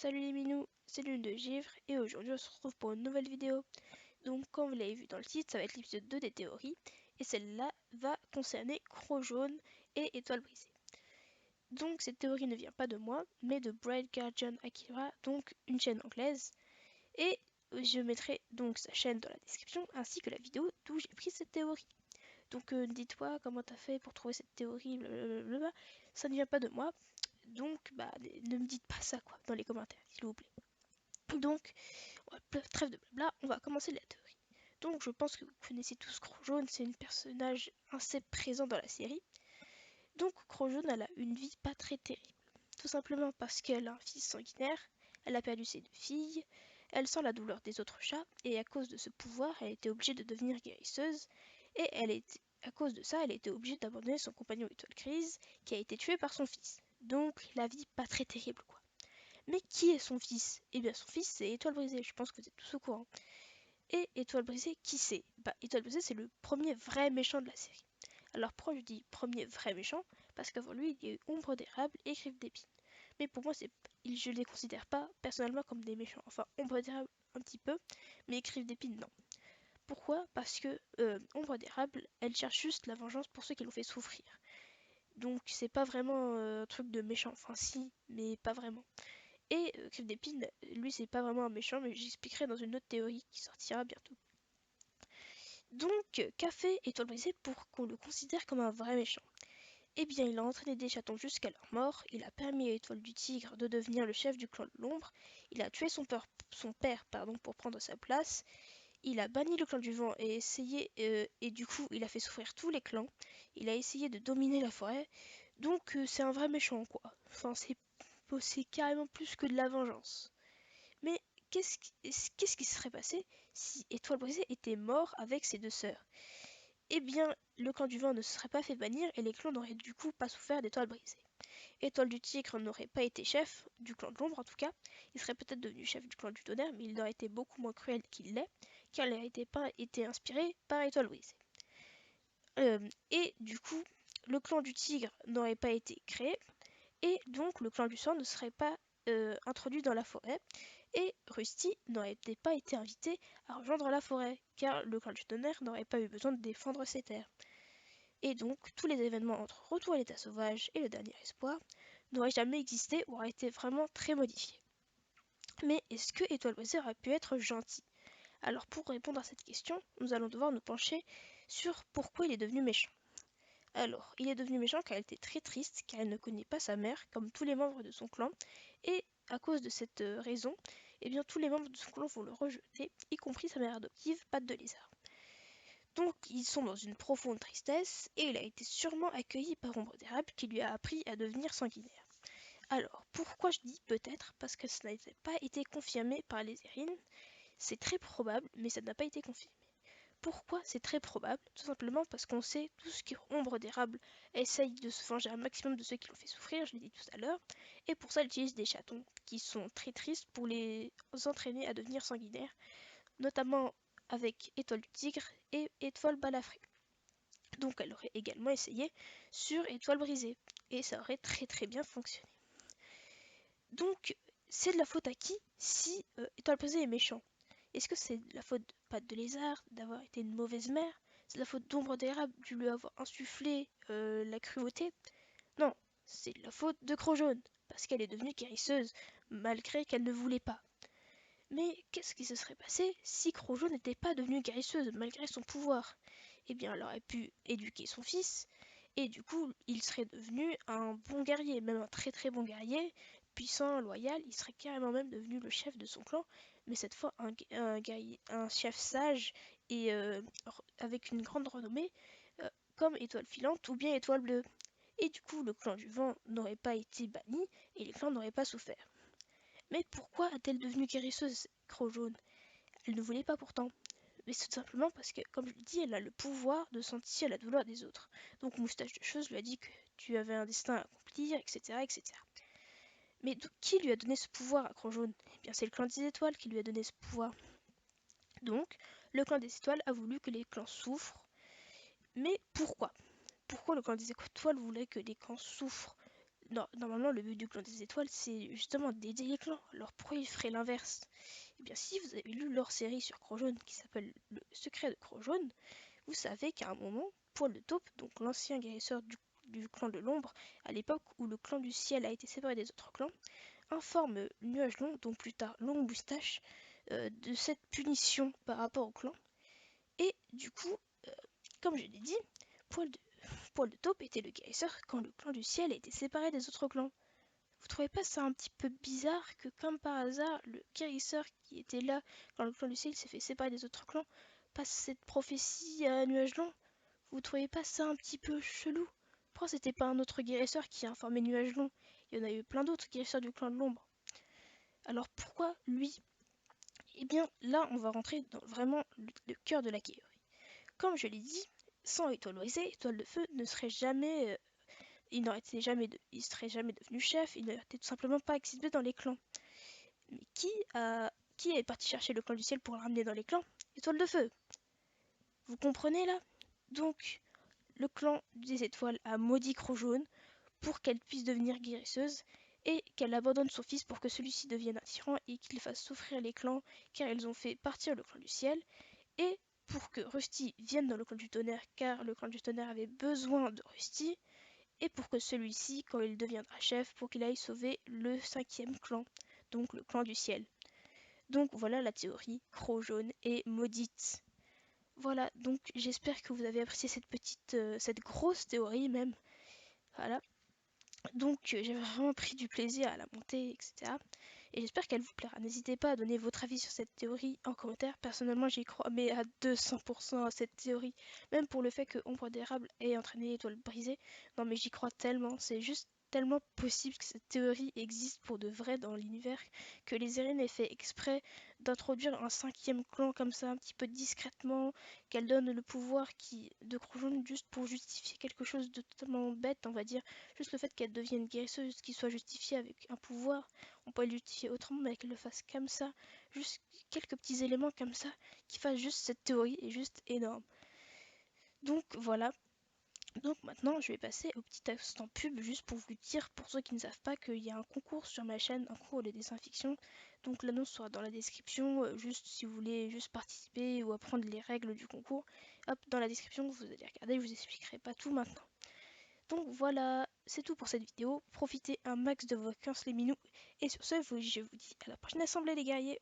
Salut les minous, c'est Lune de Givre et aujourd'hui on se retrouve pour une nouvelle vidéo. Donc comme vous l'avez vu dans le titre, ça va être l'épisode 2 des théories et celle-là va concerner Croc Jaune et Étoile Brisée. Donc cette théorie ne vient pas de moi mais de Bright Guardian Akira, donc une chaîne anglaise, et je mettrai donc sa chaîne dans la description ainsi que la vidéo d'où j'ai pris cette théorie. Donc dis-toi comment t'as fait pour trouver cette théorie, blablabla. Ça ne vient pas de moi, donc ne me dites pas ça quoi dans les commentaires s'il vous plaît. Donc, trêve de blabla, on va commencer la théorie. Donc, je pense que vous connaissez tous Croc Jaune, c'est un personnage assez présent dans la série. Donc, Croc Jaune, elle a une vie pas très terrible. Tout simplement parce qu'elle a un fils sanguinaire, elle a perdu ses deux filles, elle sent la douleur des autres chats, et à cause de ce pouvoir, elle était obligée de devenir guérisseuse, et à cause de ça, elle était obligée d'abandonner son compagnon Étoile Grise, qui a été tué par son fils. Donc, la vie pas très terrible, quoi. Mais qui est son fils? Eh bien, son fils, c'est Étoile Brisée, je pense que vous êtes tous au courant. Et Étoile Brisée, qui c'est? Étoile Brisée, c'est le premier vrai méchant de la série. Alors, pourquoi je dis premier vrai méchant? Parce qu'avant lui, il y a eu Ombre d'Érable et Griffe d'Épine. Mais pour moi, je ne les considère pas personnellement comme des méchants. Enfin, Ombre d'Érable, un petit peu, mais Griffe d'Épine, non. Pourquoi? Parce que Ombre d'Érable, elle cherche juste la vengeance pour ceux qui l'ont fait souffrir. Donc, c'est pas vraiment un truc de méchant. Enfin, si, mais pas vraiment. Et Griffe d'Épine, lui, c'est pas vraiment un méchant, mais j'expliquerai dans une autre théorie qui sortira bientôt. Donc, qu'a fait Étoile Brisée pour qu'on le considère comme un vrai méchant? Eh bien, il a entraîné des chatons jusqu'à leur mort, il a permis à Étoile du Tigre de devenir le chef du clan de l'ombre, il a tué son père pour prendre sa place, il a banni le clan du vent et du coup, il a fait souffrir tous les clans, il a essayé de dominer la forêt, donc c'est un vrai méchant, quoi. Enfin, c'est carrément plus que de la vengeance. Mais qu'est-ce qui serait passé si Étoile Brisée était mort avec ses deux sœurs? Eh bien, le clan du vent ne se serait pas fait bannir et les clans n'auraient du coup pas souffert d'Étoile Brisée. Étoile du Tigre n'aurait pas été chef du clan de l'ombre en tout cas, il serait peut-être devenu chef du clan du tonnerre, mais il aurait été beaucoup moins cruel qu'il l'est, car il n'aurait pas été inspiré par Étoile Brisée. Et du coup, le clan du Tigre n'aurait pas été créé, et donc le clan du sang ne serait pas introduit dans la forêt, et Rusty n'aurait pas été invité à rejoindre la forêt, car le clan du tonnerre n'aurait pas eu besoin de défendre ses terres. Et donc, tous les événements entre Retour à l'état sauvage et le dernier espoir n'auraient jamais existé ou auraient été vraiment très modifiés. Mais est-ce que Étoile Brisée aurait pu être gentil? Alors pour répondre à cette question, nous allons devoir nous pencher sur pourquoi il est devenu méchant. Alors, il est devenu méchant car il était très triste, car il ne connaît pas sa mère, comme tous les membres de son clan, et à cause de cette raison, eh bien tous les membres de son clan vont le rejeter, y compris sa mère adoptive, Patte de Lézard. Donc ils sont dans une profonde tristesse, et il a été sûrement accueilli par Ombre d'Érable qui lui a appris à devenir sanguinaire. Alors, pourquoi je dis peut-être? Parce que ça n'a pas été confirmé par les Érines, c'est très probable, mais ça n'a pas été confirmé. Pourquoi c'est très probable? Tout simplement parce qu'on sait tous qu'Ombre d'Érable essaye de se venger un maximum de ceux qui l'ont fait souffrir, je l'ai dit tout à l'heure, et pour ça elle utilise des chatons qui sont très tristes pour les entraîner à devenir sanguinaires, notamment avec Étoile du Tigre et Étoile Balafré. Donc elle aurait également essayé sur Étoile Brisée, et ça aurait très très bien fonctionné. Donc c'est de la faute à qui si Étoile Brisée est méchant? Est-ce que c'est de la faute de Patte de Lézard d'avoir été une mauvaise mère? C'est de la faute d'Ombre d'Érable de lui avoir insufflé la cruauté? Non, c'est de la faute de Croc Jaune, parce qu'elle est devenue guérisseuse, malgré qu'elle ne voulait pas. Mais qu'est-ce qui se serait passé si Croc Jaune n'était pas devenue guérisseuse, malgré son pouvoir? Eh bien, elle aurait pu éduquer son fils, et du coup, il serait devenu un bon guerrier, même un très très bon guerrier, puissant, loyal, il serait carrément même devenu le chef de son clan, mais cette fois un chef sage et avec une grande renommée, comme Étoile Filante ou bien Étoile Bleue. Et du coup, le clan du vent n'aurait pas été banni et les clans n'auraient pas souffert. Mais pourquoi a-t-elle devenu guérisseuse, Croc Jaune? Elle ne voulait pas pourtant. Mais c'est tout simplement parce que, comme je l'ai dit, elle a le pouvoir de sentir la douleur des autres. Donc Moustache de Chose lui a dit que tu avais un destin à accomplir, etc. etc. Mais qui lui a donné ce pouvoir à Croc Jaune? Eh bien c'est le clan des étoiles qui lui a donné ce pouvoir. Donc le clan des étoiles a voulu que les clans souffrent. Mais pourquoi? Pourquoi le clan des étoiles voulait que les clans souffrent Normalement, le but du clan des étoiles, c'est justement d'aider les clans. Alors pourquoi il ferait l'inverse? Eh bien, si vous avez lu leur série sur Croc-Jaune qui s'appelle Le secret de Croc-Jaune, vous savez qu'à un moment, Poil de Taupe, donc l'ancien guérisseur du clan de l'ombre, à l'époque où le clan du ciel a été séparé des autres clans, informe Nuage Long, donc plus tard Longue Moustache, de cette punition par rapport au clan. Et du coup, euh, comme je l'ai dit, Poil de, Poil de Taupe était le guérisseur quand le clan du ciel a été séparé des autres clans. Vous trouvez pas ça un petit peu bizarre que, comme par hasard, le guérisseur qui était là quand le clan du ciel s'est fait séparer des autres clans passe cette prophétie à Nuage Long? Vous trouvez pas ça un petit peu chelou? Pourquoi c'était pas un autre guérisseur qui a informé Nuage Long? Il y en a eu plein d'autres guérisseurs du clan de l'ombre. Alors pourquoi lui? Eh bien là on va rentrer dans vraiment le cœur de la théorie. Comme je l'ai dit, sans Étoile Brisée, Étoile de Feu ne serait jamais il serait jamais devenu chef, il n'aurait tout simplement pas existé dans les clans. Mais qui est parti chercher le clan du ciel pour le ramener dans les clans? Étoile de Feu. Vous comprenez là? Donc, le clan des étoiles a maudit Croc-Jaune pour qu'elle puisse devenir guérisseuse et qu'elle abandonne son fils pour que celui-ci devienne un tyran et qu'il fasse souffrir les clans car ils ont fait partir le clan du ciel, et pour que Rusty vienne dans le clan du tonnerre car le clan du tonnerre avait besoin de Rusty, et pour que celui-ci, quand il deviendra chef, pour qu'il aille sauver le 5e clan, donc le clan du ciel. Donc voilà la théorie Croc-Jaune est maudite. Voilà, donc j'espère que vous avez apprécié cette grosse théorie même. Voilà. Donc j'ai vraiment pris du plaisir à la monter, etc. Et j'espère qu'elle vous plaira. N'hésitez pas à donner votre avis sur cette théorie en commentaire. Personnellement, j'y crois, mais à 200% à cette théorie. Même pour le fait que Ombre d'érable ait entraîné l'étoile brisée. Non, mais j'y crois tellement. C'est juste tellement possible que cette théorie existe pour de vrai dans l'univers, que les Eren aient fait exprès d'introduire un 5e clan comme ça, un petit peu discrètement, qu'elle donne le pouvoir de Croc-Jaune juste pour justifier quelque chose de totalement bête, on va dire. Juste le fait qu'elle devienne guérisseuse, qui soit justifié avec un pouvoir. On peut le justifier autrement, mais qu'elle le fasse comme ça. Juste quelques petits éléments comme ça qui fassent juste cette théorie est juste énorme. Donc voilà. Donc maintenant, je vais passer au petit instant pub juste pour vous dire, pour ceux qui ne savent pas, qu'il y a un concours sur ma chaîne, un concours de dessin-fiction. Donc l'annonce sera dans la description, juste si vous voulez juste participer ou apprendre les règles du concours. Hop, dans la description, vous allez regarder, je vous expliquerai pas tout maintenant. Donc voilà, c'est tout pour cette vidéo. Profitez un max de vos vacances les minous. Et sur ce, je vous dis à la prochaine assemblée les guerriers.